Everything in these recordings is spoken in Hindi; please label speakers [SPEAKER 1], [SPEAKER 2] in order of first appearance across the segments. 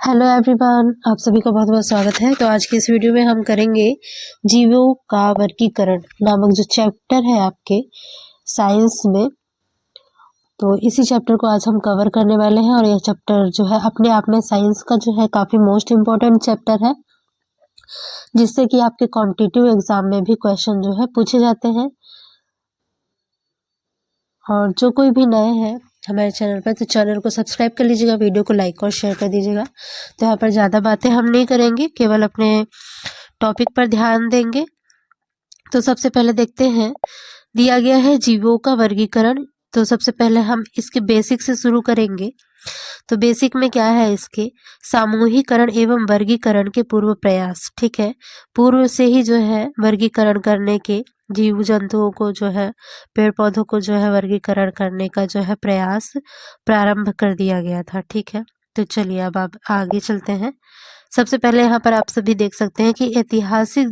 [SPEAKER 1] हेलो एवरीवन, आप सभी का बहुत बहुत स्वागत है। तो आज की इस वीडियो में हम करेंगे जीवों का वर्गीकरण नामक जो चैप्टर है आपके साइंस में। तो इसी चैप्टर को आज हम कवर करने वाले हैं और यह चैप्टर जो है अपने आप में साइंस का जो है काफ़ी मोस्ट इम्पोर्टेंट चैप्टर है, जिससे कि आपके कॉम्पिटिटिव एग्जाम में भी क्वेश्चन जो है पूछे जाते हैं। और जो कोई भी नए हैं हमारे चैनल पर, तो चैनल को सब्सक्राइब कर लीजिएगा, वीडियो को लाइक और शेयर कर दीजिएगा। तो यहाँ पर ज़्यादा बातें हम नहीं करेंगे, केवल अपने टॉपिक पर ध्यान देंगे। तो सबसे पहले देखते हैं, दिया गया है जीवों का वर्गीकरण। तो सबसे पहले हम इसके बेसिक से शुरू करेंगे। तो बेसिक में क्या है, इसके सामूहिकरण एवं वर्गीकरण के पूर्व प्रयास। ठीक है, पूर्व से ही जो है वर्गीकरण करने के, जीव जंतुओं को जो है, पेड़ पौधों को जो है वर्गीकरण करने का जो है प्रयास प्रारंभ कर दिया गया था। ठीक है, तो चलिए अब आप आगे चलते हैं। सबसे पहले यहाँ पर आप सभी देख सकते हैं कि ऐतिहासिक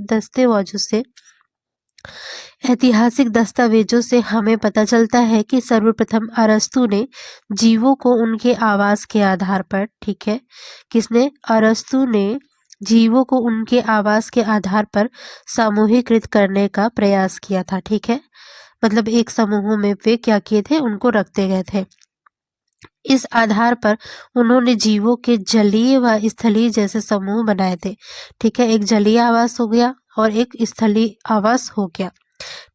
[SPEAKER 1] दस्तावेजों से हमें पता चलता है कि सर्वप्रथम अरस्तु ने जीवों को उनके आवास के आधार पर, ठीक है, किसने, अरस्तु ने जीवों को उनके आवास के आधार पर सामूहिकृत करने का प्रयास किया था। ठीक है, मतलब एक समूह में वे क्या किए थे, उनको रखते गए थे। इस आधार पर उन्होंने जीवों के जलीय व स्थलीय जैसे समूह बनाए थे। ठीक है, एक जलीय आवास हो गया और एक स्थलीय आवास हो गया।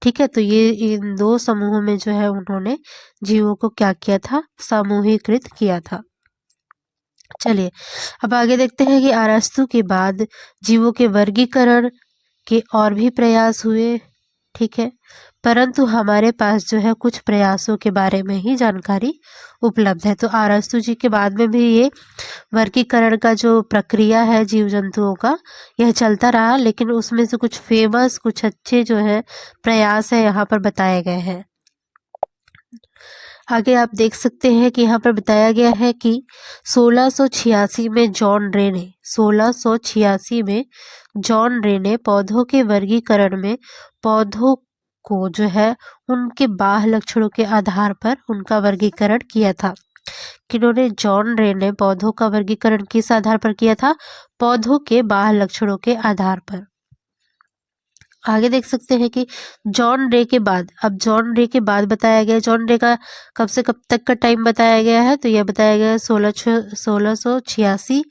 [SPEAKER 1] ठीक है, तो ये इन दो समूहों में जो है उन्होंने जीवों को क्या किया था, समूहीकृत किया था। चलिए अब आगे देखते हैं कि अरस्तु के बाद जीवों के वर्गीकरण के और भी प्रयास हुए। ठीक है, परंतु हमारे पास जो है कुछ प्रयासों के बारे में ही जानकारी उपलब्ध है। तो अरस्तु जी के बाद में भी ये वर्गीकरण का जो प्रक्रिया है जीव जंतुओं का, यह चलता रहा, लेकिन उसमें से कुछ फेमस, कुछ अच्छे जो है प्रयास है यहाँ पर बताए गए हैं। आगे आप देख सकते हैं कि यहाँ पर बताया गया है कि 1686 में जॉन रे ने पौधों के वर्गीकरण में पौधों को जो है उनके बाह्य लक्षणों के आधार पर उनका वर्गीकरण किया था। किन्होंने, जॉन रे ने पौधों का वर्गीकरण किस आधार पर किया था, पौधों के बाह्य लक्षणों के आधार पर। आगे देख सकते हैं कि जॉन रे के बाद, अब जॉन रे के बाद बताया गया, जॉन रे का कब से कब तक का टाइम बताया गया है, तो यह बताया गया है 1686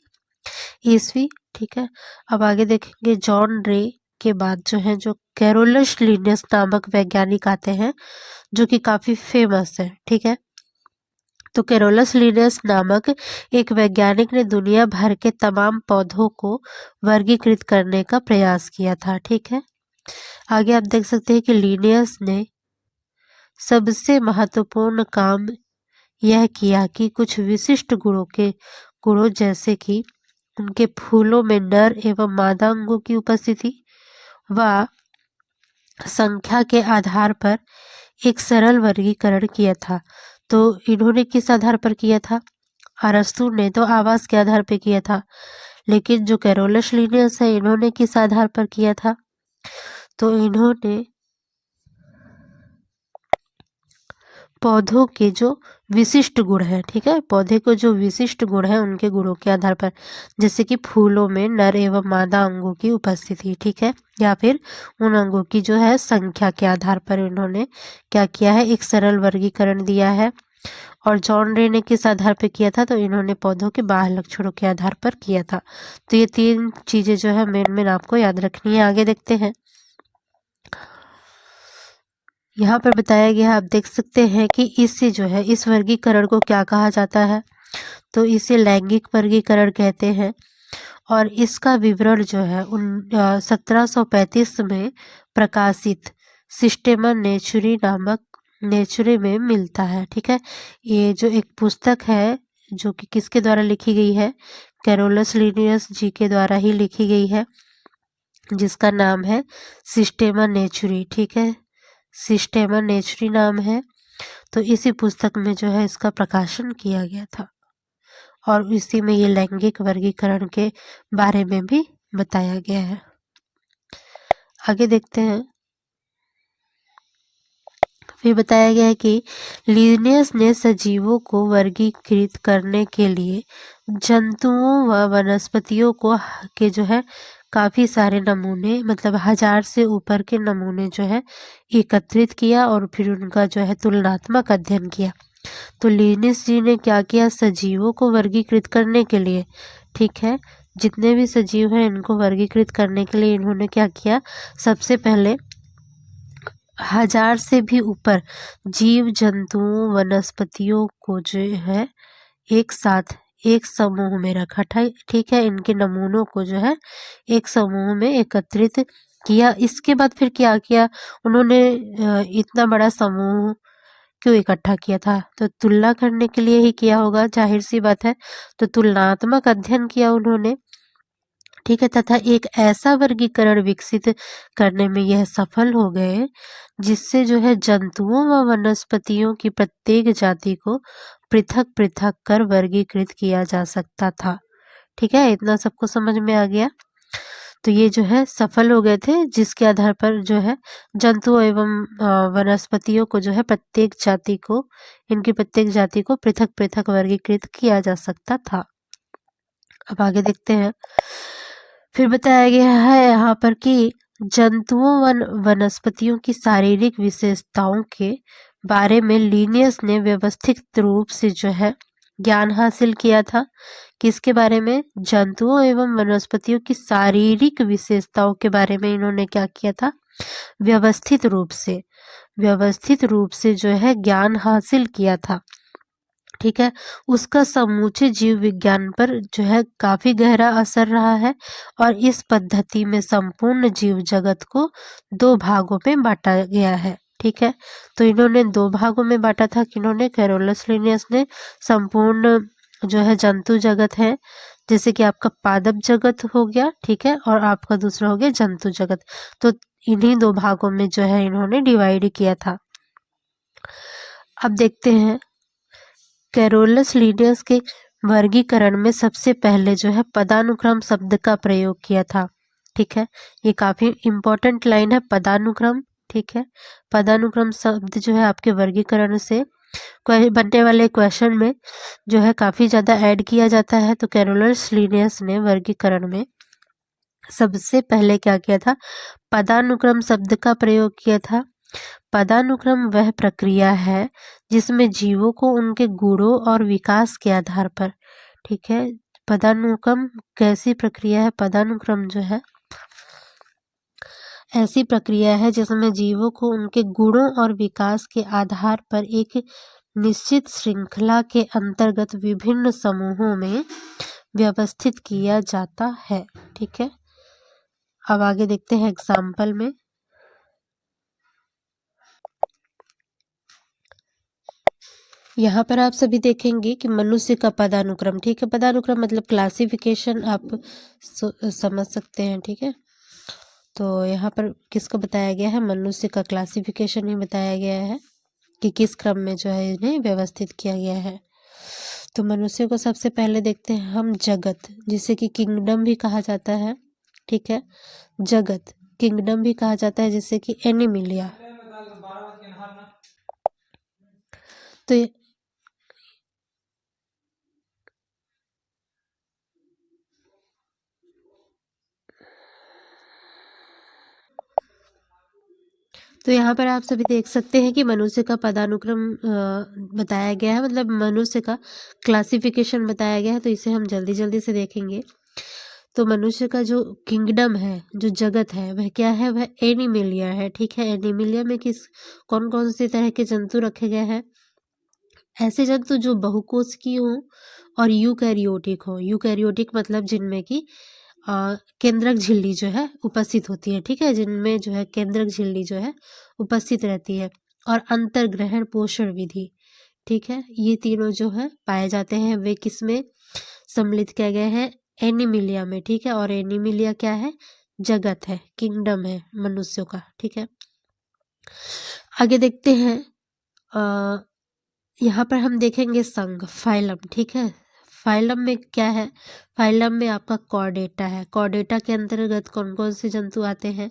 [SPEAKER 1] ईस्वी। ठीक है, अब आगे देखेंगे जॉन रे के बाद जो है, जो कैरोलस लिनियस नामक वैज्ञानिक आते हैं, जो कि काफी फेमस है। ठीक है, तो कैरोलस लिनियस नामक एक वैज्ञानिक ने दुनिया भर के तमाम पौधों को वर्गीकृत करने का प्रयास किया था। ठीक है, आगे आप देख सकते हैं कि लिनियस ने सबसे महत्वपूर्ण काम यह किया कि कुछ विशिष्ट गुणों जैसे कि उनके फूलों में नर एवं मादा अंगों की उपस्थिति व संख्या के आधार पर एक सरल वर्गीकरण किया था। तो इन्होंने किस आधार पर किया था, अरस्तु ने तो आवास के आधार पर किया था, लेकिन जो कैरोलस लिनियस है, इन्होंने किस आधार पर किया था, तो इन्होंने पौधों के जो विशिष्ट गुण है, ठीक है, पौधे को जो विशिष्ट गुण है उनके गुणों के आधार पर, जैसे कि फूलों में नर एवं मादा अंगों की उपस्थिति, ठीक है, या फिर उन अंगों की जो है संख्या के आधार पर इन्होंने क्या किया है, एक सरल वर्गीकरण दिया है। और जॉन रे ने किस आधार पर किया था, तो इन्होंने पौधों के बाह्य लक्षणों के आधार पर किया था। तो ये तीन चीजें जो है मेन आपको याद रखनी है। आगे देखते हैं, यहाँ पर बताया गया है, आप देख सकते हैं कि इससे जो है, इस वर्गीकरण को क्या कहा जाता है, तो इसे लैंगिक वर्गीकरण कहते हैं। और इसका विवरण जो है 1735 में प्रकाशित सिस्टेमा नेचुरे में मिलता है। ठीक है, ये जो एक पुस्तक है जो कि किसके द्वारा लिखी गई है, कैरोलस लिनियस जी के द्वारा ही लिखी गई है, जिसका नाम है सिस्टेमा नेचुरी। ठीक है, सिस्टेमा नेचुरी नाम है। तो इसी पुस्तक में जो है इसका प्रकाशन किया गया था और इसी में ये लैंगिक वर्गीकरण के बारे में भी बताया गया है। आगे देखते हैं, फिर बताया गया है कि लिनियस ने सजीवों को वर्गीकृत करने के लिए जंतुओं व वनस्पतियों को के जो है काफ़ी सारे नमूने, मतलब 1000 से ऊपर के नमूने जो है एकत्रित किया और फिर उनका जो है तुलनात्मक अध्ययन किया। तो लिनियस जी ने क्या किया, सजीवों को वर्गीकृत करने के लिए, ठीक है, जितने भी सजीव हैं इनको वर्गीकृत करने के लिए इन्होंने क्या किया, सबसे पहले 1000 से भी ऊपर जीव जंतुओं वनस्पतियों को जो है एक साथ एक समूह में रखा था, ठीक है, इनके नमूनों को जो है एक समूह में एकत्रित किया। इसके बाद फिर क्या किया उन्होंने, इतना बड़ा समूह क्यों इकट्ठा किया था, तो तुलना करने के लिए ही किया होगा, जाहिर सी बात है। तो तुलनात्मक अध्ययन किया उन्होंने, ठीक है, तथा एक ऐसा वर्गीकरण विकसित करने में यह सफल हो गए जिससे जो है जंतुओं व वनस्पतियों की प्रत्येक जाति को पृथक पृथक कर वर्गीकृत किया जा सकता था। ठीक है, इतना सबको समझ में आ गया। तो ये जो है सफल हो गए थे, जिसके आधार पर जो है जंतुओं एवं वनस्पतियों को जो है इनकी प्रत्येक जाति को पृथक पृथक वर्गीकृत किया जा सकता था। अब आगे देखते हैं। फिर बताया गया है यहाँ पर कि जंतुओं व वनस्पतियों की शारीरिक विशेषताओं के बारे में लिनियस ने व्यवस्थित रूप से जो है ज्ञान हासिल किया था। किसके बारे में, जंतुओं एवं वनस्पतियों की शारीरिक विशेषताओं के बारे में इन्होंने क्या किया था, व्यवस्थित रूप से जो है ज्ञान हासिल किया था। ठीक है, उसका समूचे जीव विज्ञान पर जो है काफी गहरा असर रहा है और इस पद्धति में संपूर्ण जीव जगत को 2 भागों में बांटा गया है। ठीक है, तो इन्होंने 2 भागों में बांटा था, किन्होंने, कैरोलस लिनियस ने संपूर्ण जो है जंतु जगत है, जैसे कि आपका पादप जगत हो गया, ठीक है, और आपका दूसरा हो गया जंतु जगत, तो इन्हीं 2 भागों में जो है इन्होंने डिवाइड किया था। अब देखते हैं, कैरोलस लिनियस के वर्गीकरण में सबसे पहले जो है पदानुक्रम शब्द का प्रयोग किया था। ठीक है, ये काफी इंपॉर्टेंट लाइन है, पदानुक्रम। ठीक है, पदानुक्रम शब्द जो है आपके वर्गीकरण से बनने वाले क्वेश्चन में जो है काफी ज्यादा ऐड किया जाता है। तो कैरोलस लिनियस ने वर्गीकरण में सबसे पहले क्या किया था, पदानुक्रम शब्द का प्रयोग किया था। पदानुक्रम वह प्रक्रिया है जिसमें जीवों को उनके गुणों और विकास के आधार पर, ठीक है, पदानुक्रम कैसी प्रक्रिया है, पदानुक्रम जो है ऐसी प्रक्रिया है जिसमें जीवों को उनके गुणों और विकास के आधार पर एक निश्चित श्रृंखला के अंतर्गत विभिन्न समूहों में व्यवस्थित किया जाता है। ठीक है, अब आगे देखते हैं एग्जाम्पल में। यहाँ पर आप सभी देखेंगे कि मनुष्य का पदानुक्रम, ठीक है, पदानुक्रम मतलब क्लासिफिकेशन, आप समझ सकते हैं। ठीक है, तो यहाँ पर किसको बताया गया है, मनुष्य का क्लासिफिकेशन ही बताया गया है कि किस क्रम में जो है इन्हें व्यवस्थित किया गया है। तो मनुष्य को सबसे पहले देखते हैं हम जगत, जिसे कि किंगडम भी कहा जाता है। ठीक है, जगत किंगडम भी कहा जाता है, जिसे कि एनिमिलिया। तो यहाँ पर आप सभी देख सकते हैं कि मनुष्य का पदानुक्रम बताया गया है, मतलब मनुष्य का क्लासिफिकेशन बताया गया है। तो इसे हम जल्दी जल्दी से देखेंगे। तो मनुष्य का जो किंगडम है, जो जगत है, वह क्या है, वह एनिमिलिया है। ठीक है, एनिमिलिया में कौन कौन से तरह के जंतु रखे गए हैं, ऐसे जंतु जो बहुकोशिकीय हों और यूकैरियोटिक हो। यूकैरियोटिक मतलब जिनमें की केंद्रक झिल्ली जो है उपस्थित होती है। ठीक है, जिनमें जो है केंद्रक झिल्ली जो है उपस्थित रहती है, और अंतर्ग्रहण पोषण विधि। ठीक है, ये तीनों जो है पाए जाते हैं, वे किसमें सम्मिलित किए गए हैं, एनिमिलिया में। ठीक है, और एनिमिलिया क्या है, जगत है, किंगडम है मनुष्यों का। ठीक है, आगे देखते हैं। यहाँ पर हम देखेंगे संघ, फाइलम। ठीक है, फाइलम में क्या है, फाइलम में आपका कॉर्डेटा है। कॉर्डेटा के अंतर्गत कौन कौन से जंतु आते हैं,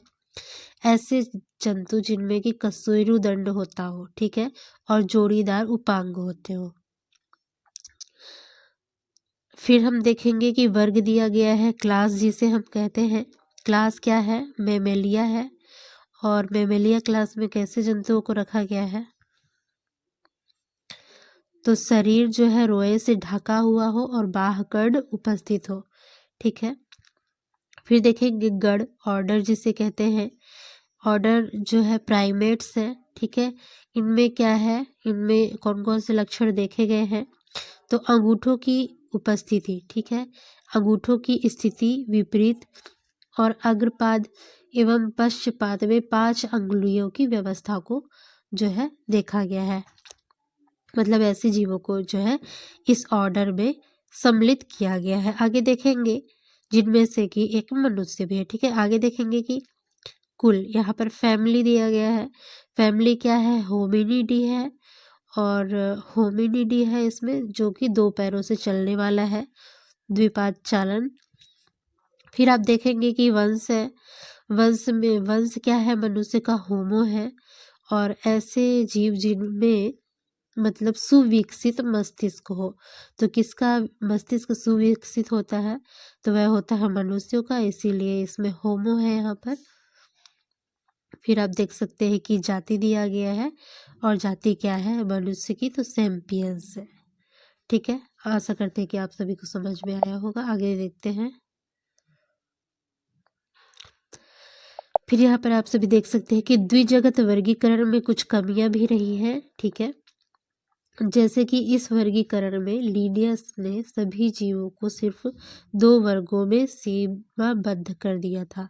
[SPEAKER 1] ऐसे जंतु जिनमें कि कशेरुदंड होता हो, ठीक है, और जोड़ीदार उपांग होते हो। फिर हम देखेंगे कि वर्ग दिया गया है, क्लास जिसे हम कहते हैं। क्लास क्या है? मेमेलिया है। और मेमेलिया क्लास में कैसे जंतुओं को रखा गया है? तो शरीर जो है रोए से ढका हुआ हो और बाह्यकर्ण उपस्थित हो, ठीक है। फिर देखेंगे गण, ऑर्डर जिसे कहते हैं। ऑर्डर जो है प्राइमेट्स है, ठीक है। इनमें क्या है, इनमें कौन कौन से लक्षण देखे गए हैं? तो अंगूठों की उपस्थिति, ठीक है, अंगूठों की स्थिति विपरीत, और अग्रपाद एवं पश्चपाद में 5 अंगुलियों की व्यवस्था को जो है देखा गया है। मतलब ऐसे जीवों को जो है इस ऑर्डर में सम्मिलित किया गया है। आगे देखेंगे जिनमें से कि एक मनुष्य भी है, ठीक है। आगे देखेंगे कि कुल, यहाँ पर फैमिली दिया गया है। फैमिली क्या है? होमिनिडी है। और होमिनिडी है इसमें, जो कि 2 पैरों से चलने वाला है, द्विपाद चालन। फिर आप देखेंगे कि वंश है। वंश में, वंश क्या है? मनुष्य का होमो है। और ऐसे जीव जिनमें मतलब सुविकसित मस्तिष्क हो, तो किसका मस्तिष्क सुविकसित होता है? तो वह होता है मनुष्यों का, इसीलिए इसमें होमो है यहाँ पर। फिर आप देख सकते हैं कि जाति दिया गया है, और जाति क्या है मनुष्य की? तो सैम्पियंस है, ठीक है। आशा करते हैं कि आप सभी को समझ में आया होगा। आगे देखते हैं। फिर यहाँ पर आप सभी देख सकते हैं कि द्विजगत वर्गीकरण में कुछ कमियां भी रही हैं, ठीक है। जैसे कि इस वर्गीकरण में लिनियस ने सभी जीवों को सिर्फ 2 वर्गों में सीमाबद्ध कर दिया था,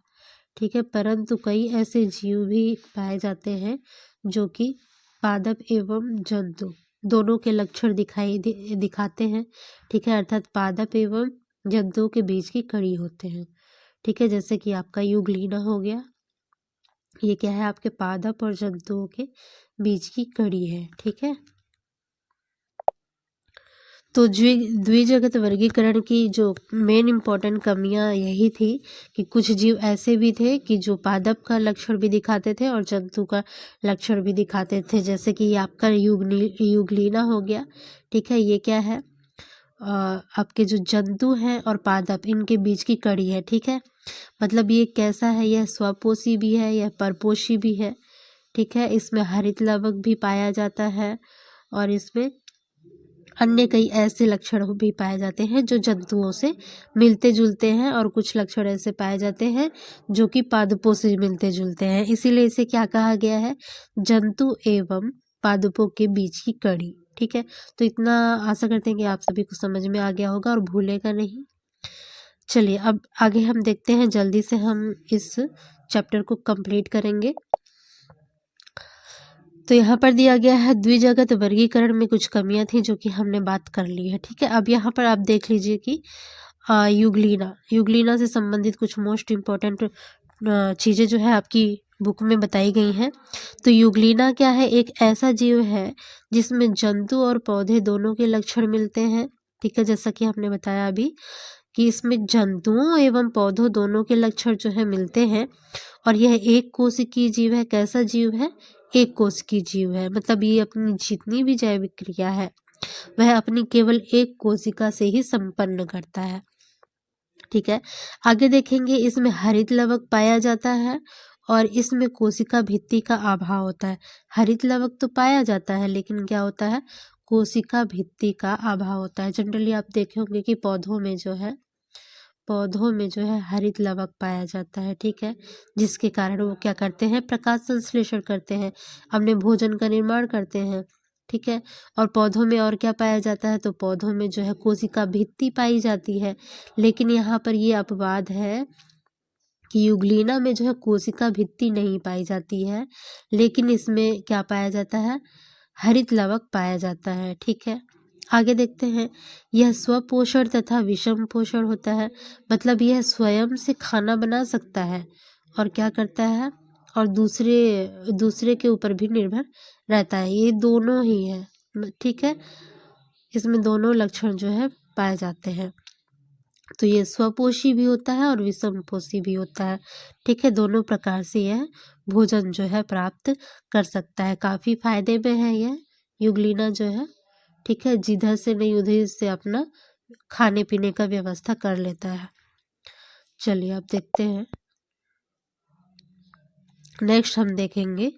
[SPEAKER 1] ठीक है। परंतु कई ऐसे जीव भी पाए जाते हैं जो कि पादप एवं जंतु दोनों के लक्षण दिखाते हैं, ठीक है। अर्थात पादप एवं जंतुओं के बीच की कड़ी होते हैं, ठीक है। जैसे कि आपका यूग्लिना हो गया, ये क्या है? आपके पादप और जंतुओं के बीच की कड़ी है, ठीक है। तो द्विजगत वर्गीकरण की जो मेन इम्पोर्टेंट कमियां यही थी कि कुछ जीव ऐसे भी थे कि जो पादप का लक्षण भी दिखाते थे और जंतु का लक्षण भी दिखाते थे। जैसे कि ये आपका युगलीना हो गया, ठीक है। ये क्या है? आपके जो जंतु हैं और पादप, इनके बीच की कड़ी है, ठीक है। मतलब ये कैसा है? यह स्वपोषी भी है, यह परपोषी भी है, ठीक है। इसमें हरित लवक भी पाया जाता है, और इसमें अन्य कई ऐसे लक्षण भी पाए जाते हैं जो जंतुओं से मिलते जुलते हैं, और कुछ लक्षण ऐसे पाए जाते हैं जो कि पादपों से मिलते जुलते हैं। इसीलिए इसे क्या कहा गया है? जंतु एवं पादपों के बीच की कड़ी, ठीक है। तो इतना आशा करते हैं कि आप सभी को समझ में आ गया होगा और भूलेगा नहीं। चलिए अब आगे हम देखते हैं, जल्दी से हम इस चैप्टर को कंप्लीट करेंगे। तो यहाँ पर दिया गया है द्विजगत वर्गीकरण में कुछ कमियां थी जो कि हमने बात कर ली है, ठीक है। अब यहाँ पर आप देख लीजिए कि युगलीना से संबंधित कुछ मोस्ट इम्पोर्टेंट चीज़ें जो है आपकी बुक में बताई गई हैं। तो युगलीना क्या है? एक ऐसा जीव है जिसमें जंतु और पौधे दोनों के लक्षण मिलते हैं, ठीक है। जैसा कि हमने बताया अभी कि इसमें जंतुओं एवं पौधों दोनों के लक्षण जो है मिलते हैं, और यह एक कोशिकीय जीव है। कैसा जीव है? एक कोशिकीय जीव है। मतलब ये अपनी जितनी भी जैविक क्रिया है वह अपनी केवल एक कोशिका से ही संपन्न करता है, ठीक है। आगे देखेंगे, इसमें हरित लवक पाया जाता है और इसमें कोशिका भित्ति का अभाव होता है। हरित लवक तो पाया जाता है, लेकिन क्या होता है? कोशिका भित्ति का अभाव होता है। जनरली आप देखे होंगे कि पौधों में जो है हरित लवक पाया जाता है, ठीक है। जिसके कारण वो क्या करते हैं? प्रकाश संश्लेषण करते हैं, अपने भोजन का निर्माण करते हैं, ठीक है। और पौधों में और क्या पाया जाता है? तो पौधों में जो है कोशिका भित्ति पाई जाती है। लेकिन यहाँ पर ये अपवाद है कि युगलीना में जो है कोशिका भित्ति नहीं पाई जाती है, लेकिन इसमें क्या पाया जाता है? हरित लवक पाया जाता है, ठीक है। आगे देखते हैं, यह स्वपोषण तथा विषम पोषण होता है। मतलब यह स्वयं से खाना बना सकता है और क्या करता है? और दूसरे के ऊपर भी निर्भर रहता है। ये दोनों ही है, ठीक है। इसमें दोनों लक्षण जो है पाए जाते हैं। तो ये स्वपोषी भी होता है और विषमपोषी भी होता है, ठीक है। दोनों प्रकार से यह भोजन जो है प्राप्त कर सकता है। काफ़ी फायदे में है यह युगलिना जो है, ठीक है, जिधर से नहीं उधर से अपना खाने पीने का व्यवस्था कर लेता है। चलिए अब देखते हैं, नेक्स्ट हम देखेंगे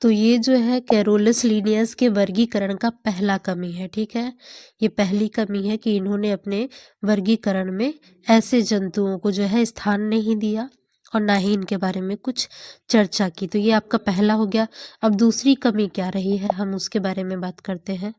[SPEAKER 1] तो ये जो है कैरोलस लिनियस के वर्गीकरण का पहला कमी है, ठीक है। ये पहली कमी है कि इन्होंने अपने वर्गीकरण में ऐसे जंतुओं को जो है स्थान नहीं दिया और ना ही इनके बारे में कुछ चर्चा की। तो ये आपका पहला हो गया। अब दूसरी कमी क्या रही है, हम उसके बारे में बात करते हैं।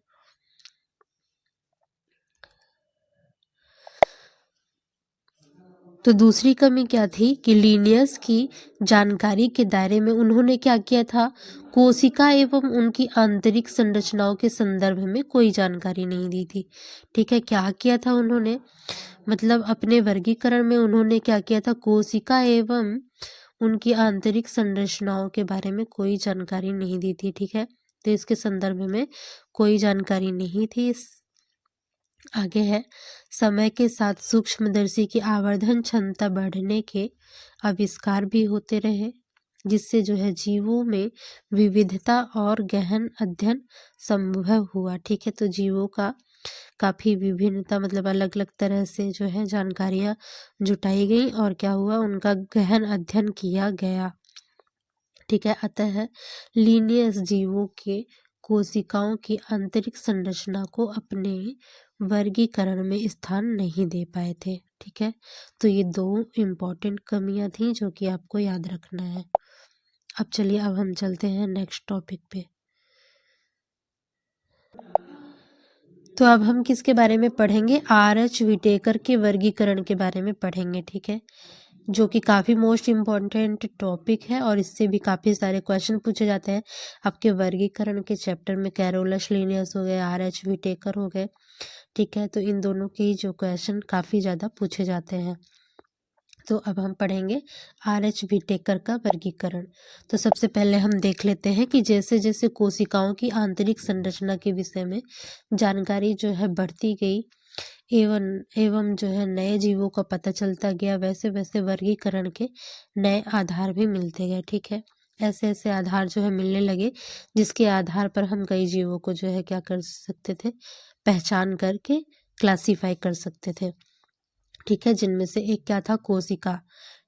[SPEAKER 1] तो दूसरी कमी क्या थी कि लिनियस की जानकारी के दायरे में उन्होंने क्या किया था, कोशिका एवं उनकी आंतरिक संरचनाओं के संदर्भ में कोई जानकारी नहीं दी थी, ठीक है। क्या किया था उन्होंने, मतलब अपने वर्गीकरण में उन्होंने क्या किया था, कोशिका एवं उनकी आंतरिक संरचनाओं के बारे में कोई जानकारी नहीं दी थी, ठीक है। तो इसके संदर्भ में कोई जानकारी नहीं थी। आगे है, समय के साथ सूक्ष्मदर्शी की आवर्धन क्षमता बढ़ने के आविष्कार भी होते रहे, जिससे जो है जीवों में विविधता और गहन अध्ययन संभव हुआ, ठीक है। तो जीवों का काफ़ी विभिन्नता, मतलब अलग अलग तरह से जो है जानकारियाँ जुटाई गई और क्या हुआ, उनका गहन अध्ययन किया गया, ठीक है। अतः लिनियस जीवों के कोशिकाओं की आंतरिक संरचना को अपने वर्गीकरण में स्थान नहीं दे पाए थे, ठीक है। तो ये दो इम्पोर्टेंट कमियां थी जो कि आपको याद रखना है। अब चलिए, अब हम चलते हैं नेक्स्ट टॉपिक पे। तो अब हम किसके बारे में पढ़ेंगे, आर.एच. विटेकर के वर्गीकरण के बारे में पढ़ेंगे, ठीक है, जो कि काफ़ी मोस्ट इम्पॉर्टेंट टॉपिक है और इससे भी काफ़ी सारे क्वेश्चन पूछे जाते हैं आपके वर्गीकरण के चैप्टर में। कैरोलस लिनियस हो गए, आर.एच. विटेकर हो गए, ठीक है। तो इन दोनों की जो क्वेश्चन काफ़ी ज़्यादा पूछे जाते हैं। तो अब हम पढ़ेंगे आर.एच. विटेकर का वर्गीकरण। तो सबसे पहले हम देख लेते हैं कि जैसे जैसे कोशिकाओं की आंतरिक संरचना के विषय में जानकारी जो है बढ़ती गई एवं जो है नए जीवों का पता चलता गया, वैसे वैसे वर्गीकरण के नए आधार भी मिलते गए, ठीक है। ऐसे ऐसे आधार जो है मिलने लगे, जिसके आधार पर हम कई जीवों को जो है क्या कर सकते थे, पहचान करके क्लासीफाई कर सकते थे, ठीक है। जिनमें से एक क्या था, कोशिका,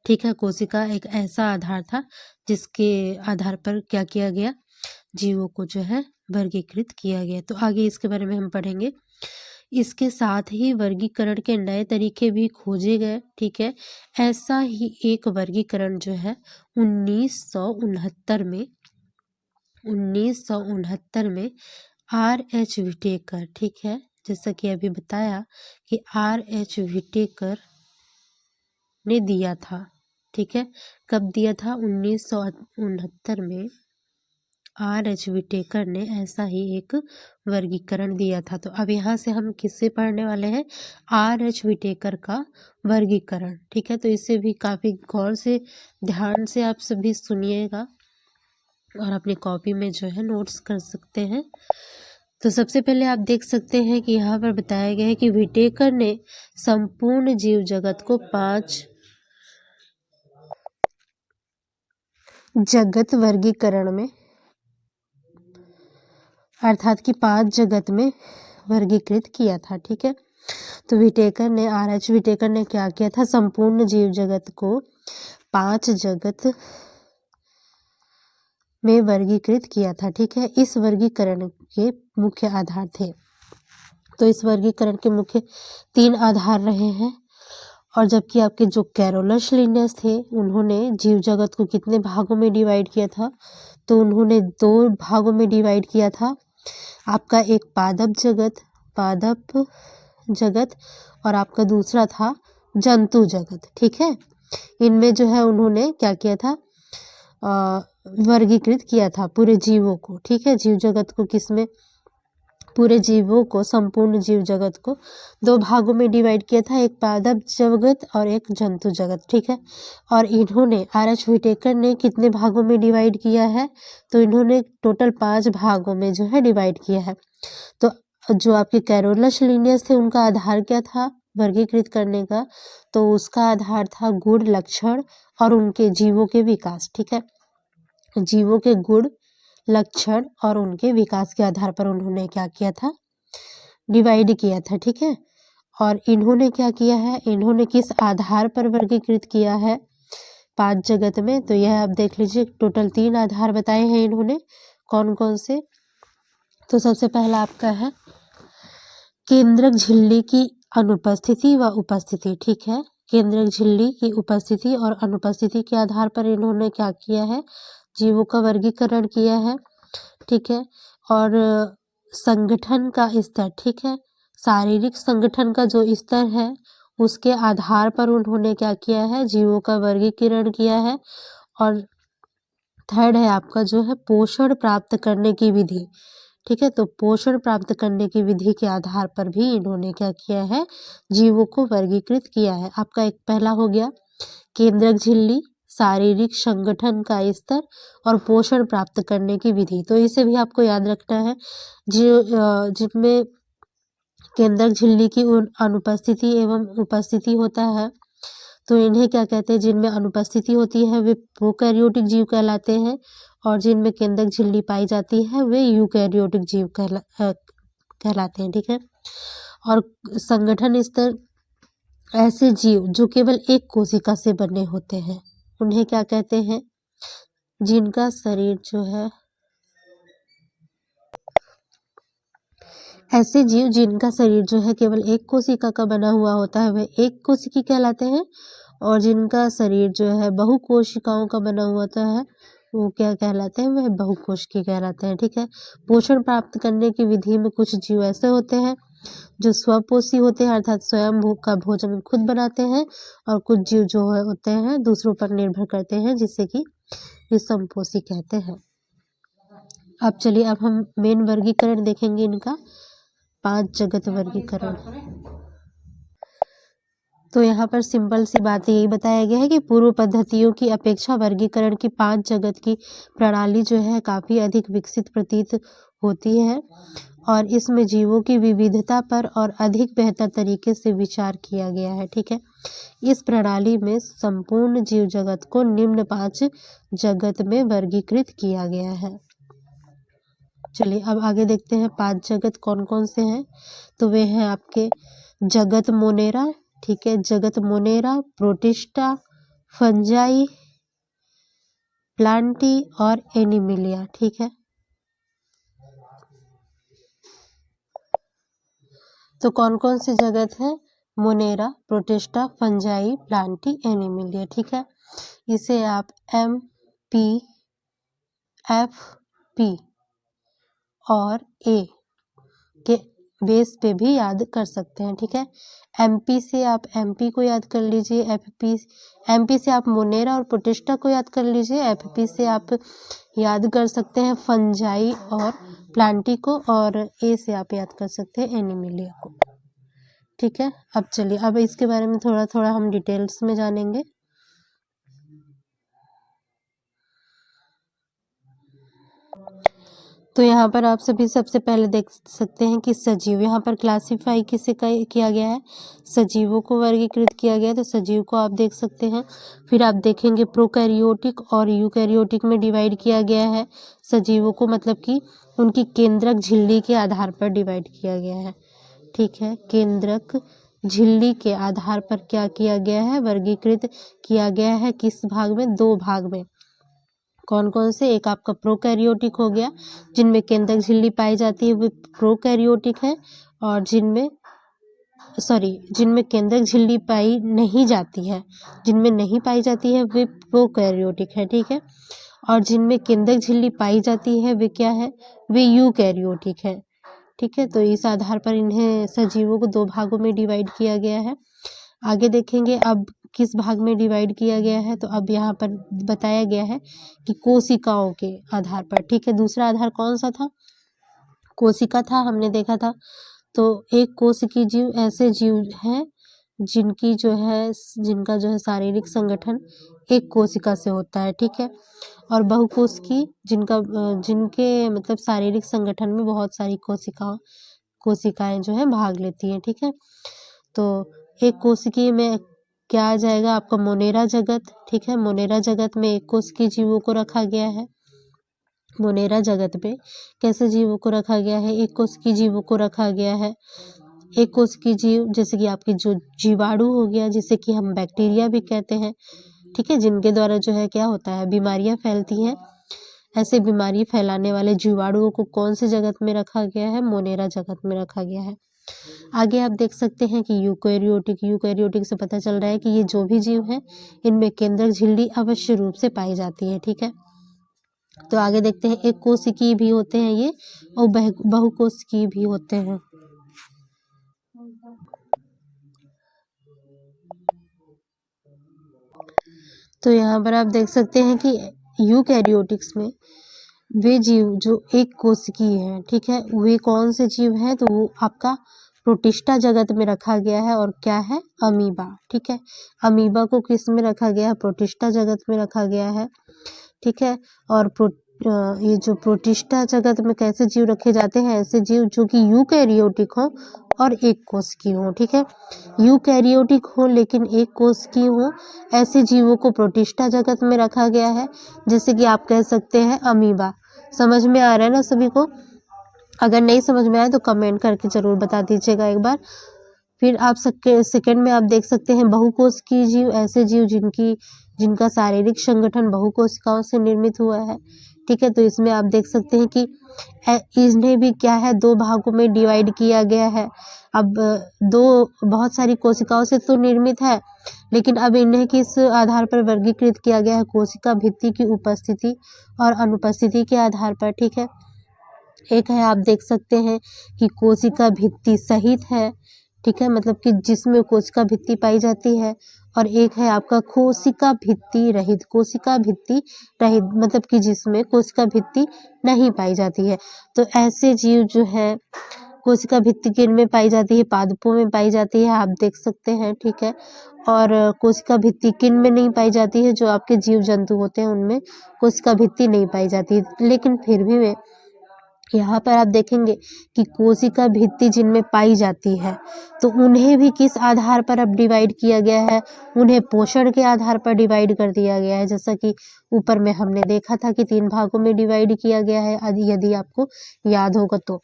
[SPEAKER 1] ठीक है। कोशिका एक ऐसा आधार था जिसके आधार पर क्या किया गया, जीवों को जो है वर्गीकृत किया गया। तो आगे इसके बारे में हम पढ़ेंगे। इसके साथ ही वर्गीकरण के नए तरीके भी खोजे गए, ठीक है। ऐसा ही एक वर्गीकरण जो है 1969 में आर.एच. विटेकर, ठीक है, जैसा कि अभी बताया कि आर.एच. विटेकर ने दिया था, ठीक है। कब दिया था, 1969 में आर.एच. विटेकर ने ऐसा ही एक वर्गीकरण दिया था। तो अब यहाँ से हम किससे पढ़ने वाले हैं, आर.एच. विटेकर का वर्गीकरण, ठीक है। तो इसे भी काफ़ी गौर से ध्यान से आप सभी सुनिएगा और अपनी कॉपी में जो है नोट्स कर सकते हैं। तो सबसे पहले आप देख सकते हैं कि यहाँ पर बताया गया है कि विटेकर ने संपूर्ण जीव जगत को 5 जगत वर्गीकरण में, अर्थात कि 5 जगत में वर्गीकृत किया था, ठीक है। तो विटेकर ने, आर.एच. विटेकर ने क्या किया था, संपूर्ण जीव जगत को 5 जगत में वर्गीकृत किया था, ठीक है। इस वर्गीकरण के मुख्य आधार थे, तो इस वर्गीकरण के मुख्य 3 आधार रहे हैं। और जबकि आपके जो कैरोलस लिनियस थे, उन्होंने जीव जगत को कितने भागों में डिवाइड किया था, तो उन्होंने 2 भागों में डिवाइड किया था। आपका एक पादप जगत और आपका दूसरा था जंतु जगत, ठीक है। इनमें जो है उन्होंने क्या किया था, वर्गीकृत किया था पूरे जीवों को, ठीक है। जीव जगत को किसमें, पूरे जीवों को, संपूर्ण जीव जगत को 2 भागों में डिवाइड किया था, एक पादप जगत और एक जंतु जगत, ठीक है। और इन्होंने, आर.एच. विटेकर ने कितने भागों में डिवाइड किया है, तो इन्होंने टोटल 5 भागों में जो है डिवाइड किया है। तो जो आपके कैरोलस लिनियस थे, उनका आधार क्या था, वर्गीकृत करने का, तो उसका आधार था गुण, लक्षण और उनके जीवों के विकास। ठीक है, जीवों के गुण, लक्षण और उनके विकास के आधार पर उन्होंने क्या किया था, डिवाइड किया था। ठीक है, और इन्होंने क्या किया है, इन्होंने किस आधार पर वर्गीकृत किया है 5 जगत में, तो यह आप देख लीजिए। टोटल 3 आधार बताए हैं इन्होंने, कौन कौन से। तो सबसे पहला आपका है केंद्रक झिल्ली की अनुपस्थिति व उपस्थिति। ठीक है, केंद्रक झिल्ली की उपस्थिति और अनुपस्थिति के आधार पर इन्होंने क्या किया है, जीवों का वर्गीकरण किया है। ठीक है, और संगठन का स्तर, ठीक है, शारीरिक संगठन का जो स्तर है उसके आधार पर उन्होंने क्या किया है, जीवों का वर्गीकरण किया है। और थर्ड है आपका जो है पोषण प्राप्त करने की विधि। ठीक है, तो पोषण प्राप्त करने की विधि के आधार पर भी इन्होंने क्या किया है, जीवों को वर्गीकृत किया है। आपका एक पहला हो गया केंद्रक झिल्ली, शारीरिक संगठन का स्तर और पोषण प्राप्त करने की विधि। तो इसे भी आपको याद रखना है। जिनमें केंद्रक झिल्ली की अनुपस्थिति एवं उपस्थिति होता है, तो इन्हें क्या कहते हैं, जिनमें अनुपस्थिति होती है वे प्रोकैरियोटिक जीव कहलाते हैं, और जिनमें केंद्रक झिल्ली पाई जाती है वे यूकैरियोटिक जीव कहलाते हैं। ठीक है, और संगठन स्तर, ऐसे जीव जो केवल एक कोशिका से बने होते हैं उन्हें क्या कहते हैं, जिनका शरीर जो है, ऐसे जीव जिनका शरीर जो है केवल एक कोशिका का बना हुआ होता है वे एक कोशिकी कहलाते हैं, और जिनका शरीर जो है बहु कोशिकाओं का बना हुआ होता है वो क्या कहलाते हैं, वह बहुकोशिकीय कहलाते हैं। ठीक है, पोषण प्राप्त करने की विधि में कुछ जीव ऐसे होते हैं जो स्वपोषी होते हैं, अर्थात स्वयं का भोजन खुद बनाते हैं, और कुछ जीव जो होते हैं दूसरों पर निर्भर करते हैं, जिससे कि विषमपोषी कहते हैं। अब चलिए, अब हम मेन वर्गीकरण देखेंगे इनका, 5 जगत वर्गीकरण। तो यहाँ पर सिंपल सी बात यही बताया गया है कि पूर्व पद्धतियों की अपेक्षा वर्गीकरण की 5 जगत की प्रणाली जो है काफ़ी अधिक विकसित प्रतीत होती है, और इसमें जीवों की विविधता पर और अधिक बेहतर तरीके से विचार किया गया है। ठीक है, इस प्रणाली में संपूर्ण जीव जगत को निम्न 5 जगत में वर्गीकृत किया गया है। चलिए अब आगे देखते हैं 5 जगत कौन कौन से हैं। तो वे हैं आपके जगत मोनेरा। ठीक है, जगत मोनेरा, प्रोटिस्टा, फंजाई, प्लांटी और एनिमिलिया। ठीक है, तो कौन कौन से जगत है, Monera, protista, fungi, Plantae, Animalia. ठीक है, इसे आप MP, FP और A के बेस पे भी याद कर सकते हैं। ठीक है, MP से आप MP को याद कर लीजिए, MP से आप मोनेरा और प्रोटिस्टा को याद कर लीजिए, FP से आप याद कर सकते हैं फंजाई और प्लांटी को, और A से आप याद कर सकते हैं एनिमिलिया को। ठीक है, अब चलिए, अब इसके बारे में थोड़ा थोड़ा हम डिटेल्स में जानेंगे। तो यहाँ पर आप सभी सबसे पहले देख सकते हैं कि सजीव, यहाँ पर क्लासिफाई किसे किया गया है, सजीवों को वर्गीकृत किया गया है। तो सजीव को आप देख सकते हैं। फिर आप देखेंगे प्रोकैरियोटिक और यूकैरियोटिक में डिवाइड किया गया है सजीवों को, मतलब कि उनकी केंद्रक झिल्ली के आधार पर डिवाइड किया गया है। ठीक है, केंद्रक झिल्ली के आधार पर क्या किया गया है, वर्गीकृत किया गया है। किस भाग में, 2 भाग में। कौन कौन से, एक आपका प्रोकैरियोटिक हो गया जिनमें केंद्रक झिल्ली पाई जाती है वो प्रोकैरियोटिक है, और जिनमें केंद्रक झिल्ली पाई नहीं जाती है, जिनमें नहीं पाई जाती है वे प्रोकैरियोटिक है। ठीक है, और जिनमें केंद्रक झिल्ली पाई जाती है वे क्या है, वे यूकैरियोटिक है। ठीक है, तो इस आधार पर इन्हें सजीवों को 2 भागों में डिवाइड किया गया है। आगे देखेंगे अब किस भाग में डिवाइड किया गया है, तो अब यहाँ पर बताया गया है कि कोशिकाओं के आधार पर। ठीक है, दूसरा आधार कौन सा था, कोशिका था, हमने देखा था। तो एक कोशिकीय जीव ऐसे जीव हैं जिनका जो है शारीरिक संगठन एक कोशिका से होता है। ठीक है, और बहुकोशिकीय जिनके मतलब शारीरिक संगठन में बहुत सारी कोशिकाएं जो है भाग लेती हैं। ठीक है, तो एक कोशिकीय में क्या आ जाएगा आपका मोनेरा जगत, ठीक है। मोनेरा जगत में एक कोशिकीय जीवों को रखा गया है। मोनेरा जगत में कैसे जीवों को रखा गया है, एक कोशिकीय जीवों को रखा गया है। एक कोशिकीय जीव जैसे कि आपकी जो जीवाणु हो गया, जिसे कि हम बैक्टीरिया भी कहते हैं, ठीक है, जिनके द्वारा जो है क्या होता है, बीमारियां फैलती हैं। ऐसे बीमारी फैलाने वाले जीवाणुओं को कौन से जगत में रखा गया है, मोनेरा जगत में रखा गया है। आगे आप देख सकते हैं कि यूकैरियोटिक से पता चल रहा है कि ये जो भी जीव है इनमें केंद्रक झिल्ली अवश्य रूप से पाई जाती है, ठीक है। तो आगे देखते हैं, एक कोशिकीय भी होते हैं ये और बहुकोशिकीय भी होते हैं। तो यहाँ पर आप देख सकते हैं कि यूकैरियोटिक्स में वे जीव जो एक कोशिकीय हैं, ठीक है, वे कौन से जीव हैं, तो वो आपका प्रोटिस्टा जगत में रखा गया है। और क्या है, अमीबा, ठीक है। अमीबा को किस में रखा गया है, प्रोटिस्टा जगत में रखा गया है, ठीक है। और ये जो प्रोटिस्टा जगत में कैसे जीव रखे जाते हैं, ऐसे जीव जो कि यूकैरियोटिक हो और एक कोशिकीय हो, ठीक है। यूकैरियोटिक हो लेकिन एक कोशिकीय हो, ऐसे जीवों को प्रोटिस्टा जगत में रखा गया है। जैसे कि आप कह सकते हैं अमीबा। समझ में आ रहा है ना सभी को? अगर नहीं समझ में आए तो कमेंट करके जरूर बता दीजिएगा एक बार। फिर आप सेकंड में आप देख सकते हैं बहुकोशिकीय जीव, ऐसे जीव जिनका शारीरिक संगठन बहुकोशिकाओं से निर्मित हुआ है, ठीक है। तो इसमें आप देख सकते हैं कि इन्हें भी क्या है, दो भागों में डिवाइड किया गया है। अब दो बहुत सारी कोशिकाओं से तो निर्मित है, लेकिन अब इन्हें किस आधार पर वर्गीकृत किया गया है, कोशिका भित्ति की उपस्थिति और अनुपस्थिति के आधार पर, ठीक है। एक है आप देख सकते हैं कि कोशिका भित्ति सहित है, ठीक है, मतलब कि जिसमें कोशिका भित्ति पाई जाती है। और एक है आपका कोशिका भित्ति रहित, कोशिका भित्ति रहित मतलब कि जिसमें कोशिका भित्ति नहीं पाई जाती है। तो ऐसे जीव जो है कोशिका भित्ति किन में पाई जाती है, पादपों में पाई जाती है, आप देख सकते हैं, ठीक है। और कोशिका भित्ति किन में नहीं पाई जाती है, जो आपके जीव जंतु होते हैं उनमें कोशिका भित्ति नहीं पाई जाती है। लेकिन फिर भी यहाँ पर आप देखेंगे कि कोशिका भित्ति जिनमें पाई जाती है, तो उन्हें भी किस आधार पर अब डिवाइड किया गया है, उन्हें पोषण के आधार पर डिवाइड कर दिया गया है। जैसा कि ऊपर में हमने देखा था कि 3 भागों में डिवाइड किया गया है, यदि आपको याद होगा तो।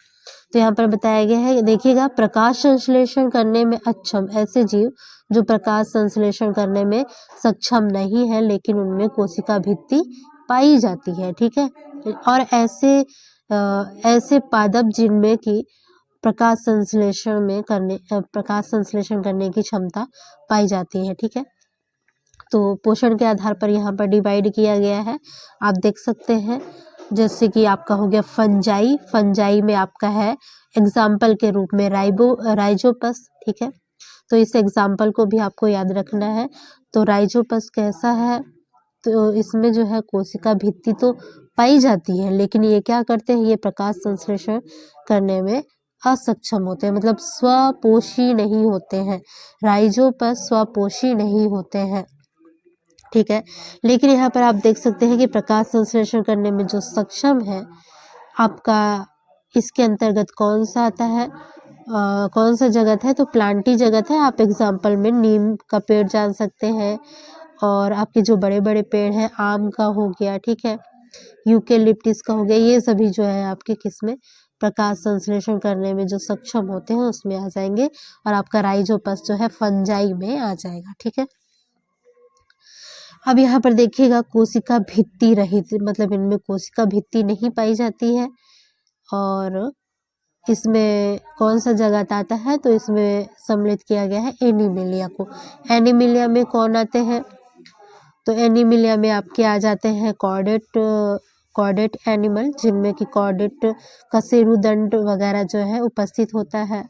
[SPEAKER 1] यहाँ पर बताया गया है, देखिएगा, प्रकाश संश्लेषण करने में अक्षम ऐसे जीव जो प्रकाश संश्लेषण करने में सक्षम नहीं है, लेकिन उनमें कोशिका भित्ति पाई जाती है, ठीक है। और ऐसे पादप जिनमें कि प्रकाश संश्लेषण करने की क्षमता पाई जाती है, ठीक है। तो पोषण के आधार पर यहाँ पर डिवाइड किया गया है, आप देख सकते हैं। जैसे कि आपका हो गया फंजाई में आपका है एग्जाम्पल के रूप में राइजोपस, ठीक है। तो इस एग्जाम्पल को भी आपको याद रखना है। तो राइजोपस कैसा है, तो इसमें जो है कोशिका भित्ति तो पाई जाती है, लेकिन ये क्या करते हैं, ये प्रकाश संश्लेषण करने में असक्षम होते हैं, मतलब स्वपोषी नहीं होते हैं। राइजोपस स्वपोषी नहीं होते हैं, ठीक है। लेकिन यहाँ पर आप देख सकते हैं कि प्रकाश संश्लेषण करने में जो सक्षम है आपका, इसके अंतर्गत कौन सा आता है, कौन सा जगत है, तो प्लांटी जगत है। आप एग्जाम्पल में नीम का पेड़ जान सकते हैं, और आपके जो बड़े बड़े पेड़ हैं, आम का हो गया, ठीक है, यूकेलिप्टिस का हो गया, ये सभी जो है आपके किसमें प्रकाश संश्लेषण करने में जो सक्षम होते हैं उसमें आ जाएंगे। और आपका राइजोपस जो है फंजाई में आ जाएगा, ठीक है। अब यहाँ पर देखिएगा कोशिका भित्ति रहित, मतलब इनमें कोशिका भित्ति नहीं पाई जाती है। और इसमें कौन सा जगत आता है, तो इसमें सम्मिलित किया गया है एनीमिलिया को। एनीमिलिया में कौन आते हैं, तो एनीमिलिया में आपके आ जाते हैं कॉर्डेट एनिमल, जिनमें कि कॉर्डेट कशेरुदंड वगैरह जो है उपस्थित होता है,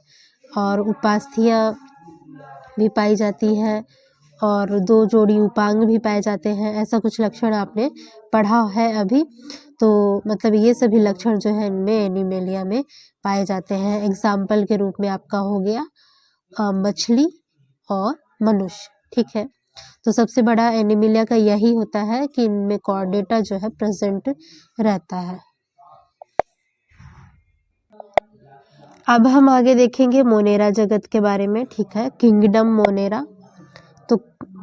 [SPEAKER 1] और उपास्थियाँ भी पाई जाती हैं, और 2 जोड़ी उपांग भी पाए जाते हैं। ऐसा कुछ लक्षण आपने पढ़ा है अभी, तो मतलब ये सभी लक्षण जो है इनमें एनीमिलिया में पाए जाते हैं। एग्जाम्पल के रूप में आपका हो गया मछली और मनुष्य, ठीक है। तो सबसे बड़ा एनीमिलिया का यही होता है कि इनमें कॉर्डेटा जो है प्रेजेंट रहता है। अब हम आगे देखेंगे मोनेरा जगत के बारे में, ठीक है, किंगडम मोनेरा। तो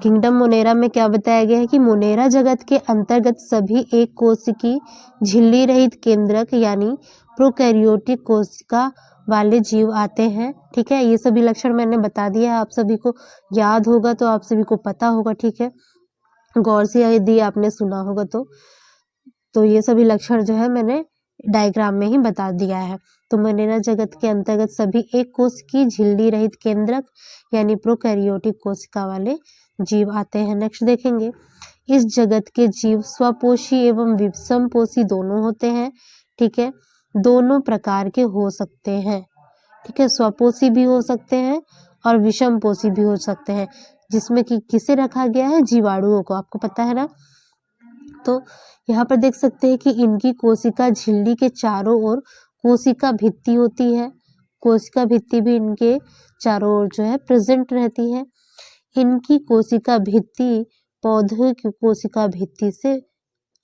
[SPEAKER 1] किंगडम मोनेरा में क्या बताया गया है कि मोनेरा जगत के अंतर्गत सभी एक कोशिकी झिल्ली रहित केंद्रक यानी प्रोकैरियोटिक कोशिका वाले जीव आते हैं, ठीक है। ये सभी लक्षण मैंने बता दिया है, आप सभी को याद होगा तो आप सभी को पता होगा, ठीक है, गौर से यदि आपने सुना होगा तो ये सभी लक्षण जो है मैंने डायग्राम में ही बता दिया है। तो मोनेरा जगत के अंतर्गत सभी एक कोश की झिल्ली रहित केंद्रक यानी प्रोकैरियोटिक कोशिका वाले जीव आते हैं। नेक्स्ट देखेंगे, इस जगत के जीव स्वपोषी एवं विषमपोषी दोनों होते हैं, ठीक है, दोनों प्रकार के हो सकते हैं, ठीक है, स्वपोषी भी हो सकते हैं और विषमपोषी भी हो सकते हैं, जिसमें कि किसे रखा गया है, जीवाणुओं को, आपको पता है ना। तो यहाँ पर देख सकते हैं कि इनकी कोशिका झिल्ली के चारों ओर कोशिका भित्ति होती है, कोशिका भित्ति भी इनके चारों ओर जो है प्रेजेंट रहती है। इनकी कोशिका भित्ति पौधों की कोशिका भित्ति से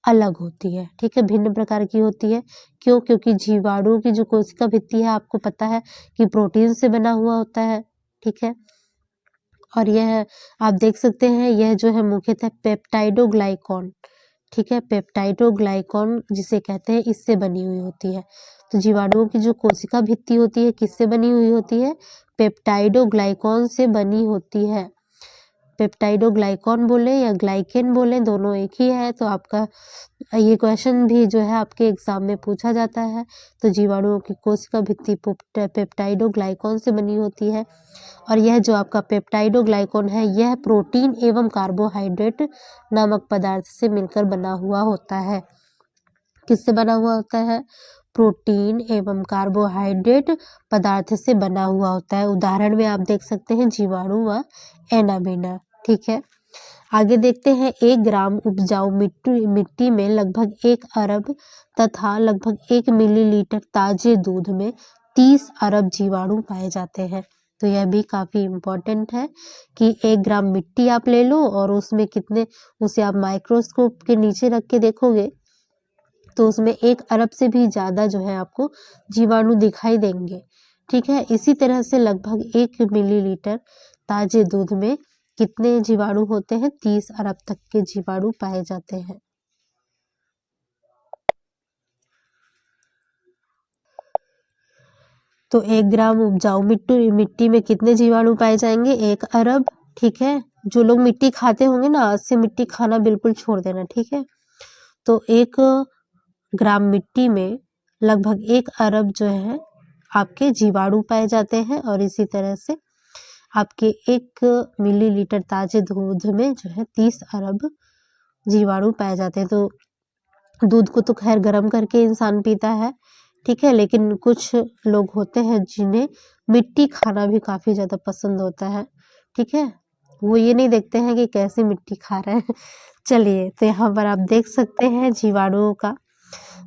[SPEAKER 1] अलग होती है, ठीक है, भिन्न प्रकार की होती है। क्यों? क्योंकि जीवाणुओं की जो कोशिका भित्ति है आपको पता है कि प्रोटीन से बना हुआ होता है, ठीक है, और यह आप देख सकते हैं यह जो है मुख्यतः पेप्टाइडोग्लाइकॉन, ठीक है, पेप्टाइडोग्लाइकॉन जिसे कहते हैं इससे बनी हुई होती है। तो जीवाणुओं की जो कोशिका भित्ति होती है किससे बनी हुई होती है, पेप्टाइडोग्लाइकॉन से बनी होती है। पेप्टाइडोग्लाइकॉन बोले या ग्लाइकेन बोले दोनों एक ही है। तो आपका ये क्वेश्चन भी जो है आपके एग्जाम में पूछा जाता है। तो जीवाणुओं की कोशिका भित्ति पेप्टाइडोग्लाइकॉन से बनी होती है और यह जो आपका पेप्टाइडोग्लाइकॉन है यह प्रोटीन एवं कार्बोहाइड्रेट नामक पदार्थ से मिलकर बना हुआ होता है। किससे बना हुआ होता है, प्रोटीन एवं कार्बोहाइड्रेट पदार्थ से बना हुआ होता है। उदाहरण में आप देख सकते हैं जीवाणु व एनाबेना, ठीक है। आगे देखते हैं, 1 ग्राम उपजाऊ मिट्टी में लगभग 1 अरब तथा लगभग 1 मिलीलीटर ताजे दूध में 30 अरब जीवाणु पाए जाते हैं। तो यह भी काफी इम्पोर्टेंट है कि 1 ग्राम मिट्टी आप ले लो और उसमें कितने, उसे आप माइक्रोस्कोप के नीचे रख के देखोगे तो उसमें 1 अरब से भी ज़्यादा जो है आपको जीवाणु दिखाई देंगे, ठीक है। इसी तरह से लगभग 1 मिलीलीटर ताजे दूध में कितने जीवाणु होते हैं, 30 अरब तक के जीवाणु पाए जाते हैं। तो 1 ग्राम उपजाऊ मिट्टी में कितने जीवाणु पाए जाएंगे, 1 अरब, ठीक है। जो लोग मिट्टी खाते होंगे ना, आज से मिट्टी खाना बिल्कुल छोड़ देना, ठीक है। तो 1 ग्राम मिट्टी में लगभग 1 अरब जो है आपके जीवाणु पाए जाते हैं और इसी तरह से आपके 1 मिलीलीटर ताजे दूध में जो है 30 अरब जीवाणु पाए जाते हैं। तो दूध को तो खैर गर्म करके इंसान पीता है, ठीक है, लेकिन कुछ लोग होते हैं जिन्हें मिट्टी खाना भी काफी ज्यादा पसंद होता है, ठीक है, वो ये नहीं देखते हैं कि कैसे मिट्टी खा रहे हैं। चलिए, तो यहाँ पर आप देख सकते हैं जीवाणुओं का,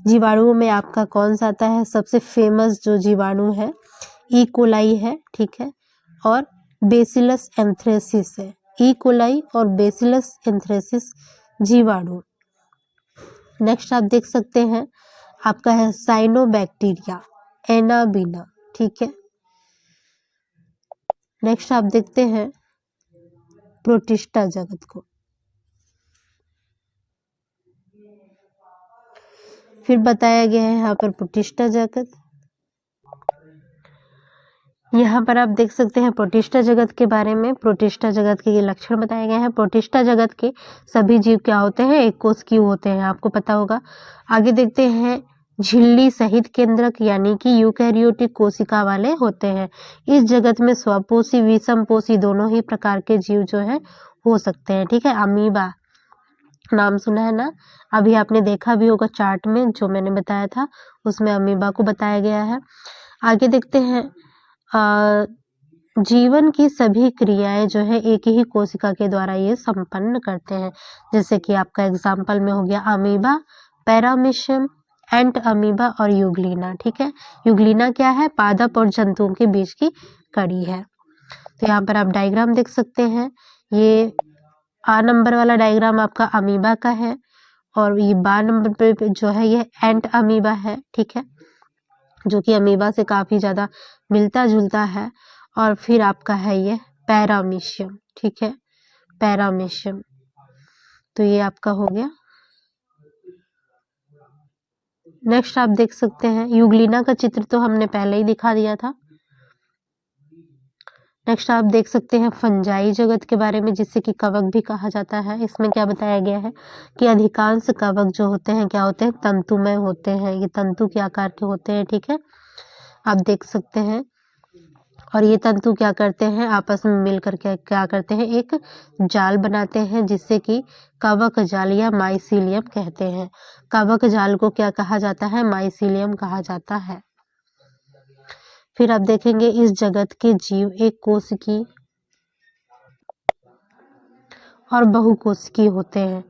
[SPEAKER 1] जीवाणुओं में आपका कौन सा आता है, सबसे फेमस जो जीवाणु है ई कोलाई है, ठीक है, और बेसिलस एंथ्रेसिस है। ई कोलाई और बेसिलस एंथ्रेसिस जीवाणु। नेक्स्ट आप देख सकते हैं आपका है साइनोबैक्टीरिया, एनाबीना, ठीक है। नेक्स्ट आप देखते हैं प्रोटिस्टा जगत को। फिर बताया गया है यहाँ पर प्रोटिस्टा जगत। यहाँ पर आप देख सकते हैं प्रोटिस्टा जगत के बारे में। प्रोटिस्टा जगत के ये लक्षण बताए गए हैं। प्रोटिस्टा जगत के सभी जीव क्या होते हैं, एक कोशिकीय होते हैं, आपको पता होगा। आगे देखते हैं, झिल्ली सहित केंद्रक यानी कि यूकैरियोटिक कोशिका वाले होते हैं। इस जगत में स्वपोषी विषमपोषी दोनों ही प्रकार के जीव जो है हो सकते हैं, ठीक है। अमीबा नाम सुना है ना, अभी आपने देखा भी होगा चार्ट में जो मैंने बताया था, उसमें अमीबा को बताया गया है। आगे देखते हैं, जीवन की सभी क्रियाएं जो है एक ही कोशिका के द्वारा ये संपन्न करते हैं। जैसे कि आपका एग्जाम्पल में हो गया अमीबा, पैरामीशियम, एंट अमीबा और यूग्लिना, ठीक है। यूग्लिना क्या है, पादप और जंतुओं के बीच की कड़ी है। तो यहाँ पर आप डायग्राम देख सकते हैं, ये आ नंबर वाला डायग्राम आपका अमीबा का है और ये बा नंबर पे जो है ये एंट अमीबा है, ठीक है। जो कि अमीबा से काफ़ी ज़्यादा मिलता जुलता है। और फिर आपका है ये पैरामीशियम, ठीक है, पैरामीशियम। तो ये आपका हो गया। नेक्स्ट आप देख सकते हैं, यूग्लिना का चित्र तो हमने पहले ही दिखा दिया था। नेक्स्ट आप देख सकते हैं फंजाई जगत के बारे में, जिसे कि कवक भी कहा जाता है। इसमें क्या बताया गया है कि अधिकांश कवक जो होते हैं क्या होते हैं, तंतुमय होते हैं। ये तंतु के आकार के होते हैं, ठीक है, आप देख सकते हैं। और ये तंतु क्या करते हैं, आपस में मिलकर के क्या करते हैं, एक जाल बनाते हैं, जिससे कि कवक जाल या माइसीलियम कहते हैं। कवक जाल को क्या कहा जाता है, माइसीलियम कहा जाता है। फिर आप देखेंगे इस जगत के जीव एक कोशिकी और बहुकोशिकीय होते हैं,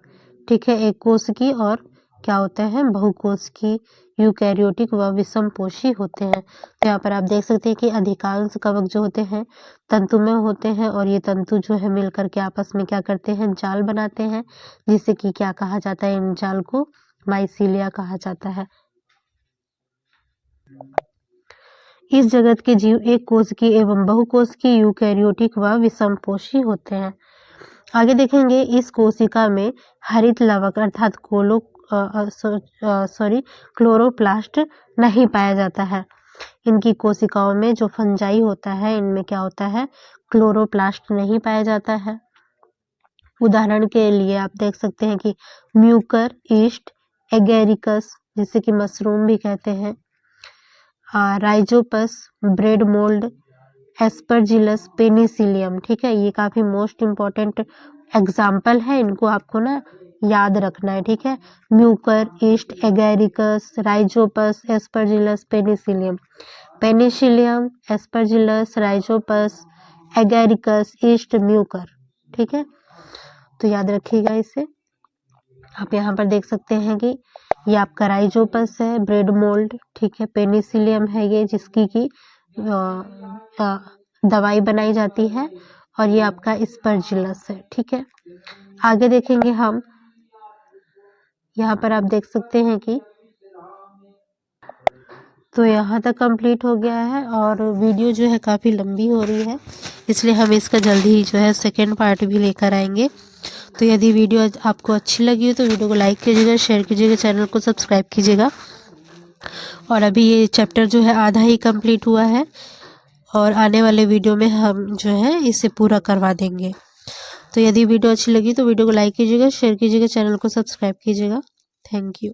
[SPEAKER 1] ठीक है, एक कोशिकीय और क्या होते हैं, बहुकोशिकीय, यूकैरियोटिक व विषमपोषी होते हैं। तो यहाँ पर आप देख सकते हैं कि अधिकांश कवक जो होते हैं तंतुमय होते हैं, और ये तंतु जो है मिलकर के आपस में क्या करते हैं, जाल बनाते हैं, जिससे कि क्या कहा जाता है, इन जाल को माइसीलिया कहा जाता है। इस जगत के जीव एक कोशिकीय एवं बहुकोशिकीय, यूकैरियोटिक व विषमपोषी होते हैं। आगे देखेंगे इस कोशिका में हरित लवक अर्थात क्लोरोप्लास्ट नहीं पाया जाता है। इनकी कोशिकाओं में जो फंजाई होता है, इनमें क्या होता है, क्लोरोप्लास्ट नहीं पाया जाता है। उदाहरण के लिए आप देख सकते हैं कि म्यूकर, ईस्ट, एगेरिकस, जिसे कि मशरूम भी कहते हैं, Rhizopus, bread mould, Aspergillus, Penicillium, ठीक है, ये काफी मोस्ट इम्पॉर्टेंट एग्जाम्पल है, इनको आपको ना याद रखना है, ठीक है। Mucor, east, agaricus, Rhizopus, Aspergillus, Penicillium, Penicillium, Aspergillus, Rhizopus, agaricus, east, Mucor, ठीक है, तो याद रखिएगा इसे। आप यहाँ पर देख सकते हैं कि ये आपका राइजोपस है, ब्रेड मोल्ड, ठीक है, पेनिसिलियम है ये जिसकी की दवाई बनाई जाती है, और ये आपका एस्परजिलस है, ठीक है। आगे देखेंगे हम, यहाँ पर आप देख सकते हैं कि तो यहाँ तक कंप्लीट हो गया है, और वीडियो जो है काफ़ी लंबी हो रही है, इसलिए हम इसका जल्दी ही जो है सेकेंड पार्ट भी लेकर आएंगे। तो यदि वीडियो आपको अच्छी लगी हो तो वीडियो को लाइक कीजिएगा, शेयर कीजिएगा, चैनल को सब्सक्राइब कीजिएगा। और अभी ये चैप्टर जो है आधा ही कंप्लीट हुआ है, और आने वाले वीडियो में हम जो है इसे पूरा करवा देंगे। तो यदि वीडियो अच्छी लगी तो वीडियो को लाइक कीजिएगा, शेयर कीजिएगा, चैनल को सब्सक्राइब कीजिएगा। Thank you.